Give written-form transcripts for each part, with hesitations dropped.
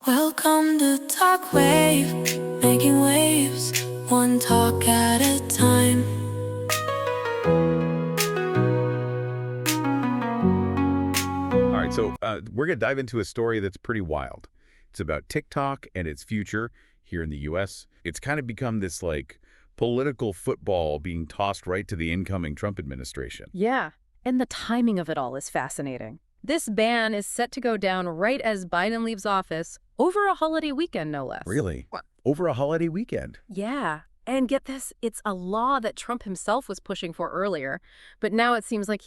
Welcome to Talk Wave, making waves, one talk at a time. All right, so we're going to dive into a story that's pretty wild. It's about TikTok and its future here in the U.S. It's kind of become this, political football being tossed right to the incoming Trump administration. Yeah, and the timing of it all is fascinating. This ban is set to go down right as Biden leaves office, over a holiday weekend, no less. Really? Over a holiday weekend? Yeah, and get this, it's a law that Trump himself was pushing for earlier, but now it seems like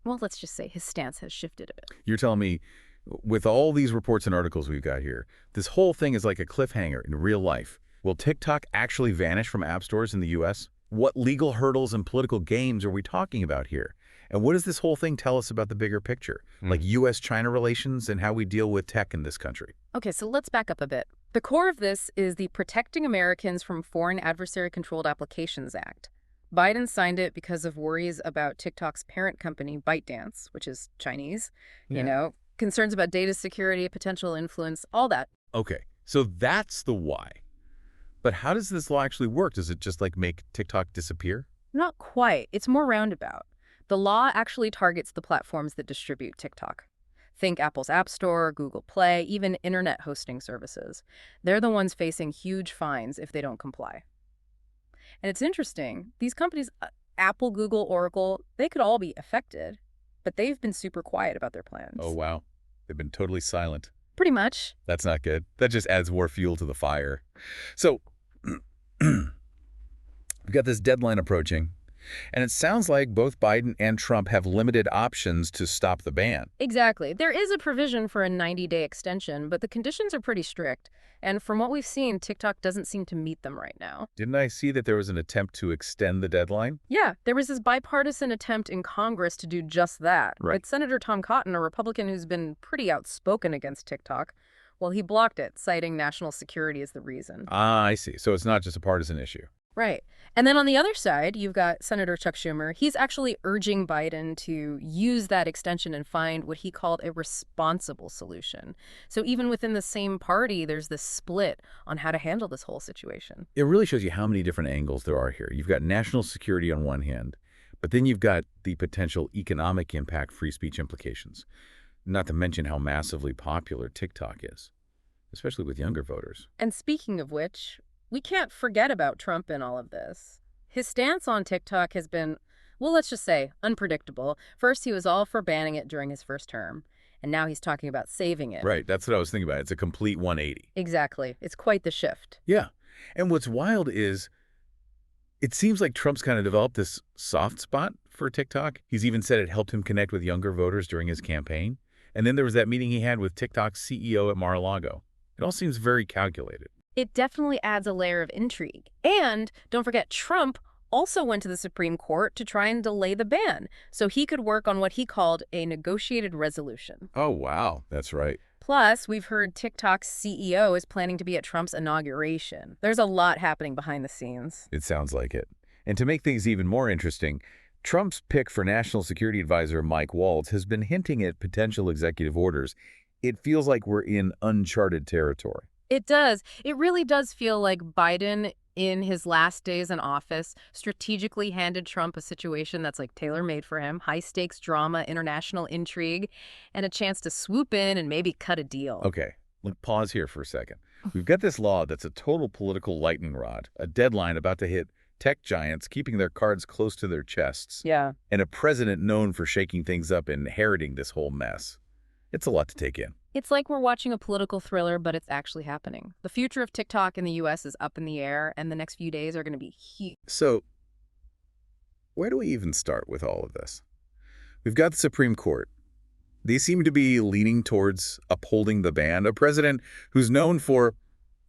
let's just say his stance has shifted a bit. You're telling me, with all these reports and articles we've got here, this whole thing is like a cliffhanger in real life. Will TikTok actually vanish from app stores in the U.S.? What legal hurdles and political games are we talking about here? And what does this whole thing tell us about the bigger picture, like U.S.-China relations and how we deal with tech in this country? Okay, so let's back up a bit. The core of this is the Protecting Americans from Foreign Adversary-Controlled Applications Act. Biden signed it because of worries about TikTok's parent company, ByteDance, which is Chinese, concerns about data security, potential influence, all that. Okay, so that's the why. But how does this law actually work? Does it just make TikTok disappear? Not quite. It's more roundabout. The law actually targets the platforms that distribute TikTok. Think Apple's App Store, Google Play, even internet hosting services. They're the ones facing huge fines if they don't comply. And it's interesting. These companies, Apple, Google, Oracle, they could all be affected, but they've been super quiet about their plans. Oh, wow. They've been totally silent. Pretty much. That's not good. That just adds more fuel to the fire. So, we've got this deadline approaching, and it sounds like both Biden and Trump have limited options to stop the ban. Exactly. There is a provision for a 90-day extension, but the conditions are pretty strict. And from what we've seen, TikTok doesn't seem to meet them right now. Didn't I see that there was an attempt to extend the deadline? Yeah, there was this bipartisan attempt in Congress to do just that. Right. But Senator Tom Cotton, a Republican who's been pretty outspoken against TikTok, well, he blocked it, citing national security as the reason. Ah, I see. So it's not just a partisan issue. Right. And then on the other side, you've got Senator Chuck Schumer. He's actually urging Biden to use that extension and find what he called a responsible solution. So even within the same party, there's this split on how to handle this whole situation. It really shows you how many different angles there are here. You've got national security on one hand, but then you've got the potential economic impact, free speech implications, not to mention how massively popular TikTok is, especially with younger voters. And speaking of which, we can't forget about Trump in all of this. His stance on TikTok has been, let's just say, unpredictable. First, he was all for banning it during his first term, and now he's talking about saving it. Right, that's what I was thinking about. It's a complete 180. Exactly. It's quite the shift. Yeah, and what's wild is it seems like Trump's kind of developed this soft spot for TikTok. He's even said it helped him connect with younger voters during his campaign. And then there was that meeting he had with TikTok's CEO at Mar-a-Lago. It all seems very calculated. It definitely adds a layer of intrigue. And don't forget, Trump also went to the Supreme Court to try and delay the ban, so he could work on what he called a negotiated resolution. Oh, wow. That's right. Plus, we've heard TikTok's CEO is planning to be at Trump's inauguration. There's a lot happening behind the scenes. It sounds like it. And to make things even more interesting, Trump's pick for National Security Advisor Mike Waltz has been hinting at potential executive orders. It feels like we're in uncharted territory. It does. It really does feel like Biden, in his last days in office, strategically handed Trump a situation that's tailor-made for him, high-stakes drama, international intrigue, and a chance to swoop in and maybe cut a deal. Okay, pause here for a second. We've got this law that's a total political lightning rod, a deadline about to hit tech giants keeping their cards close to their chests, Yeah. and a president known for shaking things up and inheriting this whole mess. It's a lot to take in. It's like we're watching a political thriller, but it's actually happening. The future of TikTok in the U.S. is up in the air, and the next few days are going to be huge. So, where do we even start with all of this? We've got the Supreme Court. They seem to be leaning towards upholding the ban. A president who's known for,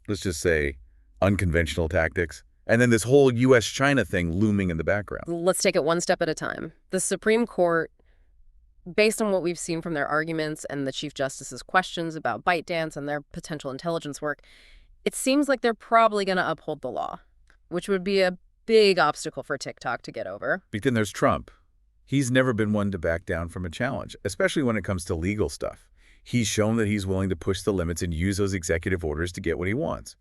let's just say, unconventional tactics. And then this whole U.S.-China thing looming in the background. Let's take it one step at a time. The Supreme Court, based on what we've seen from their arguments and the Chief Justice's questions about ByteDance and their potential intelligence work, it seems like they're probably going to uphold the law, which would be a big obstacle for TikTok to get over. But then there's Trump. He's never been one to back down from a challenge, especially when it comes to legal stuff. He's shown that he's willing to push the limits and use those executive orders to get what he wants.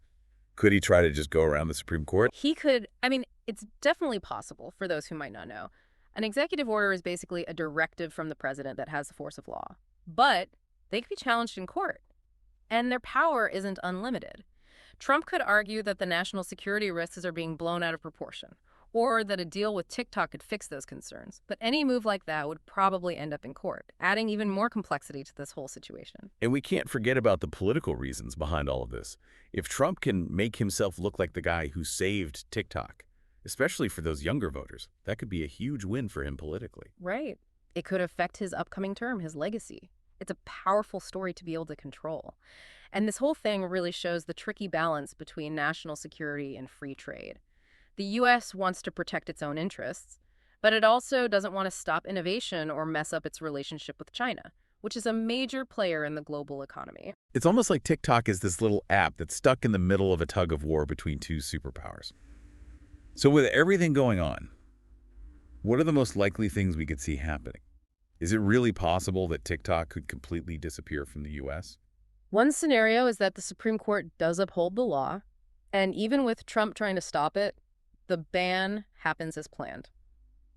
Could he try to just go around the Supreme Court? He could, I mean, it's definitely possible for those who might not know. An executive order is basically a directive from the president that has the force of law. But they could be challenged in court, and their power isn't unlimited. Trump could argue that the national security risks are being blown out of proportion, or that a deal with TikTok could fix those concerns. But any move like that would probably end up in court, adding even more complexity to this whole situation. And we can't forget about the political reasons behind all of this. If Trump can make himself look like the guy who saved TikTok, especially for those younger voters, that could be a huge win for him politically. Right. It could affect his upcoming term, his legacy. It's a powerful story to be able to control. And this whole thing really shows the tricky balance between national security and free trade. The U.S. wants to protect its own interests, but it also doesn't want to stop innovation or mess up its relationship with China, which is a major player in the global economy. It's almost like TikTok is this little app that's stuck in the middle of a tug of war between two superpowers. So with everything going on, what are the most likely things we could see happening? Is it really possible that TikTok could completely disappear from the U.S.? One scenario is that the Supreme Court does uphold the law, and even with Trump trying to stop it, the ban happens as planned.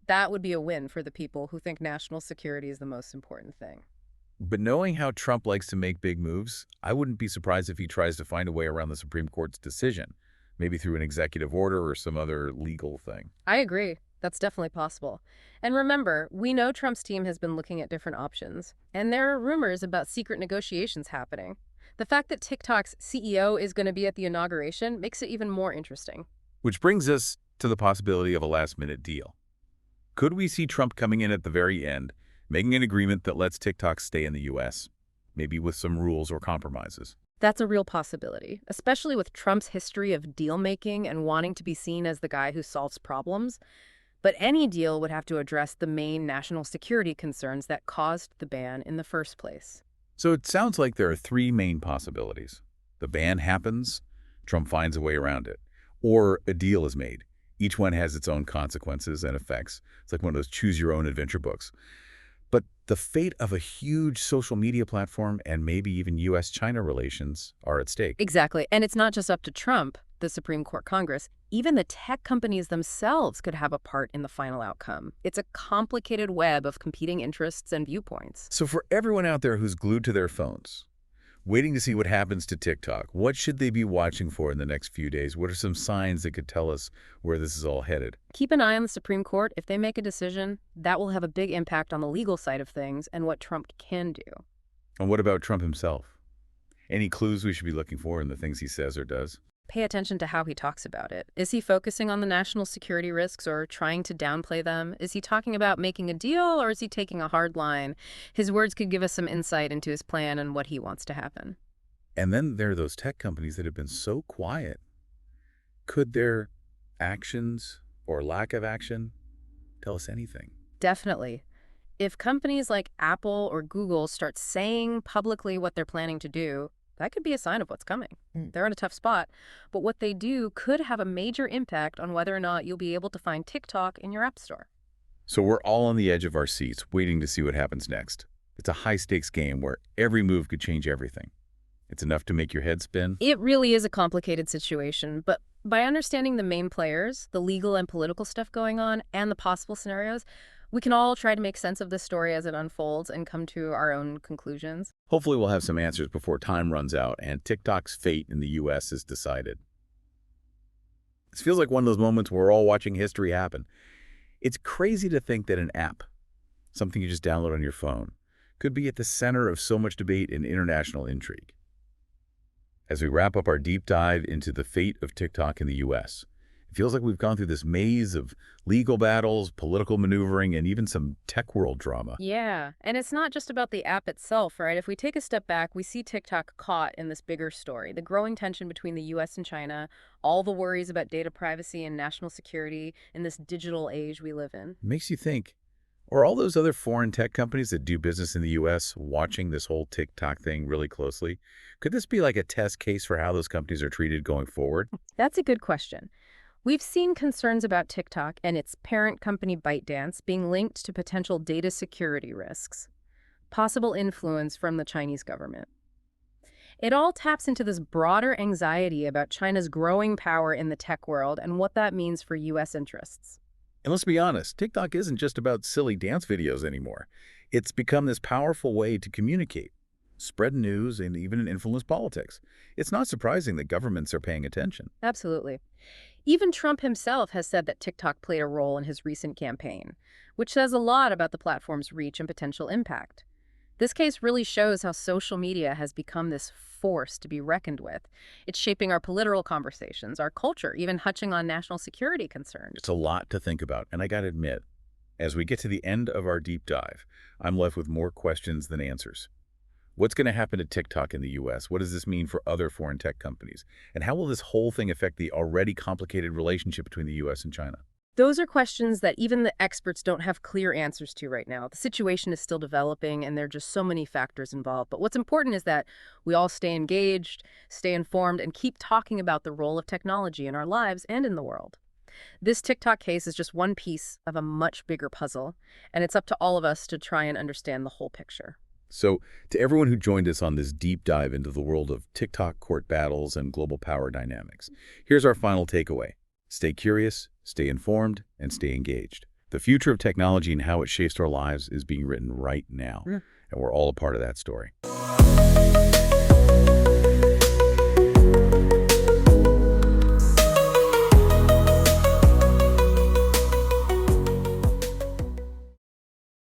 That would be a win for the people who think national security is the most important thing. But knowing how Trump likes to make big moves, I wouldn't be surprised if he tries to find a way around the Supreme Court's decision, maybe through an executive order or some other legal thing. I agree. That's definitely possible. And remember, we know Trump's team has been looking at different options, and there are rumors about secret negotiations happening. The fact that TikTok's CEO is going to be at the inauguration makes it even more interesting. Which brings us to the possibility of a last-minute deal. Could we see Trump coming in at the very end, making an agreement that lets TikTok stay in the U.S., maybe with some rules or compromises? That's a real possibility, especially with Trump's history of deal-making and wanting to be seen as the guy who solves problems. But any deal would have to address the main national security concerns that caused the ban in the first place. So it sounds like there are three main possibilities. The ban happens, Trump finds a way around it, or a deal is made. Each one has its own consequences and effects. It's like one of those choose-your-own-adventure books. But the fate of a huge social media platform and maybe even U.S.-China relations are at stake. Exactly. And it's not just up to Trump, the Supreme Court, Congress. Even the tech companies themselves could have a part in the final outcome. It's a complicated web of competing interests and viewpoints. So for everyone out there who's glued to their phones, waiting to see what happens to TikTok, what should they be watching for in the next few days? What are some signs that could tell us where this is all headed? Keep an eye on the Supreme Court. If they make a decision, that will have a big impact on the legal side of things and what Trump can do. And what about Trump himself? Any clues we should be looking for in the things he says or does? Pay attention to how he talks about it. Is he focusing on the national security risks or trying to downplay them? Is he talking about making a deal or is he taking a hard line? His words could give us some insight into his plan and what he wants to happen. And then there are those tech companies that have been so quiet. Could their actions or lack of action tell us anything? Definitely. If companies like Apple or Google start saying publicly what they're planning to do, that could be a sign of what's coming. They're in a tough spot, but what they do could have a major impact on whether or not you'll be able to find TikTok in your app store. So we're all on the edge of our seats, waiting to see what happens next. It's a high-stakes game where every move could change everything. It's enough to make your head spin. It really is a complicated situation, but by understanding the main players, the legal and political stuff going on, and the possible scenarios, we can all try to make sense of this story as it unfolds and come to our own conclusions. Hopefully we'll have some answers before time runs out and TikTok's fate in the U.S. is decided. This feels like one of those moments where we're all watching history happen. It's crazy to think that an app, something you just download on your phone, could be at the center of so much debate and international intrigue. As we wrap up our deep dive into the fate of TikTok in the U.S., it feels like we've gone through this maze of legal battles, political maneuvering, and even some tech world drama. Yeah, and it's not just about the app itself, right? If we take a step back, we see TikTok caught in this bigger story, the growing tension between the U.S. and China, all the worries about data privacy and national security in this digital age we live in. It makes you think, are all those other foreign tech companies that do business in the U.S. watching this whole TikTok thing really closely? Could this be like a test case for how those companies are treated going forward? That's a good question. We've seen concerns about TikTok and its parent company ByteDance being linked to potential data security risks. possible influence from the Chinese government. It all taps into this broader anxiety about China's growing power in the tech world and what that means for U.S. interests. And let's be honest, TikTok isn't just about silly dance videos anymore. It's become this powerful way to communicate, spread news, and even influence politics. It's not surprising that governments are paying attention. Absolutely. Even Trump himself has said that TikTok played a role in his recent campaign, which says a lot about the platform's reach and potential impact. This case really shows how social media has become this force to be reckoned with. It's shaping our political conversations, our culture, even touching on national security concerns. It's a lot to think about, and I gotta admit, as we get to the end of our deep dive, I'm left with more questions than answers. What's going to happen to TikTok in the U.S.? What does this mean for other foreign tech companies? And how will this whole thing affect the already complicated relationship between the U.S. and China? Those are questions that even the experts don't have clear answers to right now. The situation is still developing, and there are just so many factors involved. But what's important is that we all stay engaged, stay informed, and keep talking about the role of technology in our lives and in the world. This TikTok case is just one piece of a much bigger puzzle, and it's up to all of us to try and understand the whole picture. So, to everyone who joined us on this deep dive into the world of TikTok court battles and global power dynamics, here's our final takeaway. Stay curious, stay informed, and stay engaged. The future of technology and how it shapes our lives is being written right now, and we're all a part of that story.